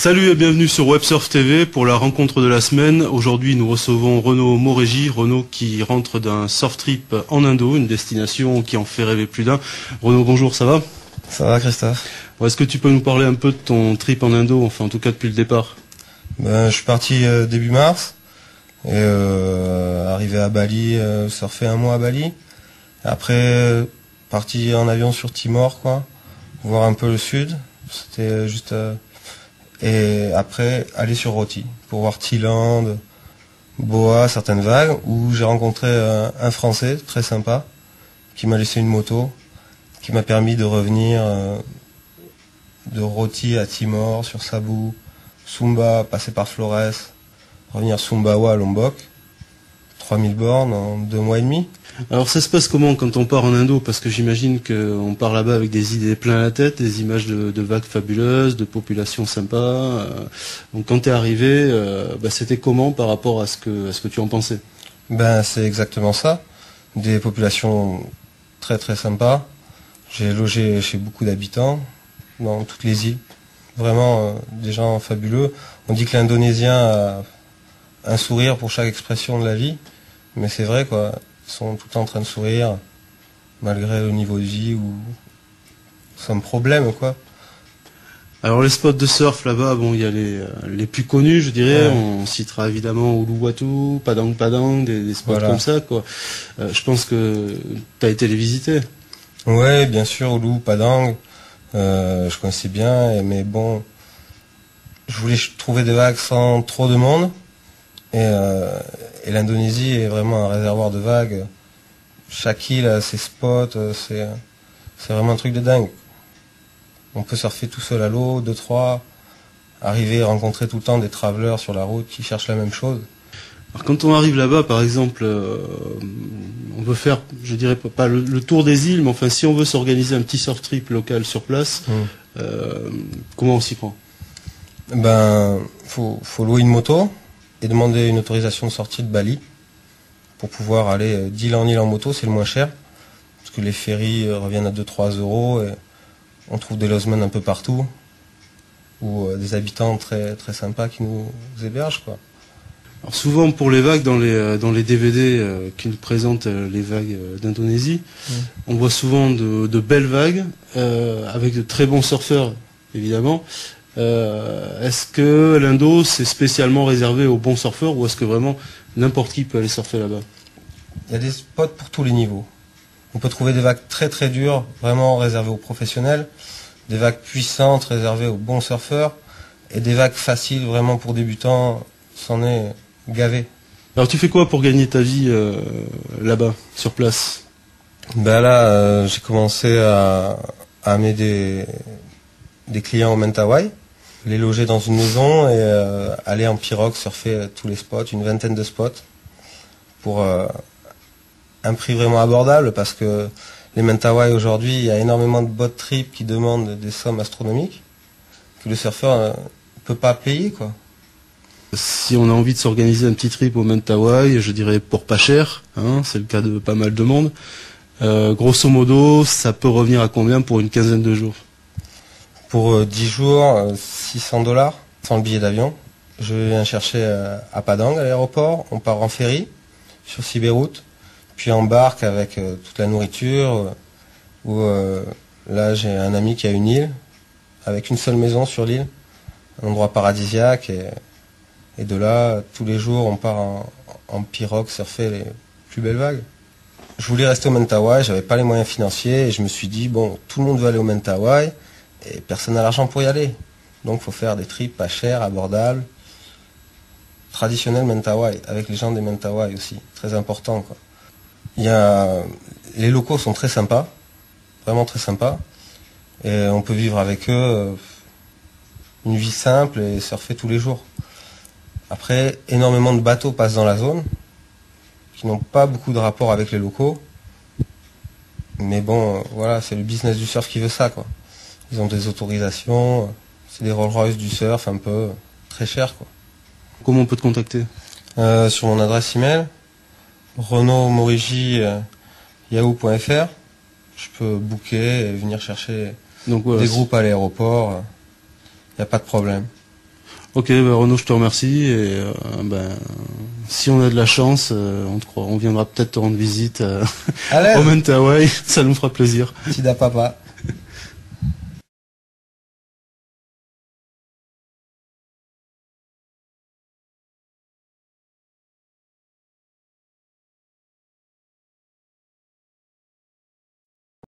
Salut et bienvenue sur Websurf TV pour la rencontre de la semaine. Aujourd'hui, nous recevons Renaud Maurégie. Renaud qui rentre d'un surf trip en Indo, une destination qui en fait rêver plus d'un. Renaud, bonjour, ça va? Ça va, Christophe? Est-ce que tu peux nous parler un peu de ton trip en Indo, enfin en tout cas depuis le départ? Je suis parti début mars et arrivé à Bali, surfé un mois à Bali. Après, parti en avion sur Timor, quoi, voir un peu le sud. C'était juste... et après, aller sur Roti pour voir Thiland, Boa, certaines vagues, où j'ai rencontré un Français très sympa qui m'a laissé une moto, qui m'a permis de revenir de Roti à Timor, sur Sabu, Sumba, passer par Flores, revenir Sumbawa à Lombok, 3000 bornes en 2 mois et demi. Alors ça se passe comment quand on part en Indo? Parce que j'imagine qu'on part là-bas avec des idées plein la tête, des images de vagues fabuleuses, de populations sympas. Donc quand tu es arrivé, c'était comment par rapport à ce que tu en pensais? C'est exactement ça. Des populations très très sympas. J'ai logé chez beaucoup d'habitants dans toutes les îles. Vraiment des gens fabuleux. On dit que l'Indonésien a un sourire pour chaque expression de la vie. Mais c'est vrai, quoi. Ils sont tout le temps en train de sourire, malgré le niveau de vie ou sans problème, quoi. Alors les spots de surf là-bas, il y a les plus connus, je dirais. Ouais. On citera évidemment Uluwatu, Padang Padang, des spots voilà, comme ça, quoi. Je pense que tu as été les visiter. Ouais, bien sûr, Ulu, Padang, je connaissais bien, mais bon, je voulais trouver des vagues sans trop de monde. Et l'Indonésie est vraiment un réservoir de vagues. Chaque île a ses spots, c'est vraiment un truc de dingue. On peut surfer tout seul à l'eau, 2-3, arriver à rencontrer tout le temps des travelers sur la route qui cherchent la même chose. Alors quand on arrive là-bas, par exemple, on veut faire, je dirais pas le tour des îles, mais enfin si on veut s'organiser un petit surf trip local sur place, comment on s'y prend? Faut louer une moto et demander une autorisation de sortie de Bali pour pouvoir aller d'île en île en moto, c'est le moins cher, parce que les ferries reviennent à 2-3 euros et on trouve des logements un peu partout, ou des habitants très, très sympas qui nous hébergent, quoi. Alors souvent pour les vagues, dans les DVD qui nous présentent les vagues d'Indonésie, on voit souvent de belles vagues, avec de très bons surfeurs, évidemment. Est-ce que l'Indo c'est spécialement réservé aux bons surfeurs ou est-ce que vraiment n'importe qui peut aller surfer là-bas? Il y a des spots pour tous les niveaux. On peut trouver des vagues très très dures, vraiment réservées aux professionnels, des vagues puissantes réservées aux bons surfeurs, et des vagues faciles vraiment pour débutants, c'en est gavé. Alors tu fais quoi pour gagner ta vie là-bas, sur place? J'ai commencé à amener des clients au Mentawai, les loger dans une maison et aller en pirogue surfer tous les spots, une vingtaine de spots, pour un prix vraiment abordable, parce que les Mentawai aujourd'hui, il y a énormément de boat trips qui demandent des sommes astronomiques que le surfeur ne peut pas payer, quoi. Si on a envie de s'organiser un petit trip au Mentawai, je dirais pour pas cher, c'est le cas de pas mal de monde, grosso modo, ça peut revenir à combien pour une quinzaine de jours? Pour 10 jours, $600, sans le billet d'avion. Je viens chercher à Padang, à l'aéroport. On part en ferry sur Sibéroute, puis en barque avec toute la nourriture. Là, j'ai un ami qui a une île, avec une seule maison sur l'île, un endroit paradisiaque. Et de là, tous les jours, on part en pirogue surfer les plus belles vagues. Je voulais rester au Mentawai, j'avais pas les moyens financiers, et je me suis dit, bon, tout le monde veut aller au Mentawai, et personne n'a l'argent pour y aller. Donc il faut faire des trips pas chers, abordables, traditionnels Mentawai, avec les gens des Mentawai aussi, très important, quoi. Les locaux sont très sympas, vraiment très sympas, et on peut vivre avec eux une vie simple et surfer tous les jours. Après, énormément de bateaux passent dans la zone, qui n'ont pas beaucoup de rapport avec les locaux, mais bon, voilà, c'est le business du surf qui veut ça, quoi. Ils ont des autorisations, c'est des Rolls-Royce du surf un peu très cher, quoi. Comment on peut te contacter? Sur mon adresse email, renaudmaurégie@yahoo.fr. Je peux booker et venir chercher des groupes à l'aéroport, il n'y a pas de problème. Ok, Renaud, je te remercie. Et si on a de la chance, on te croit, on viendra peut-être te rendre visite Allez, au Mentawai, ça nous fera plaisir. Sida papa.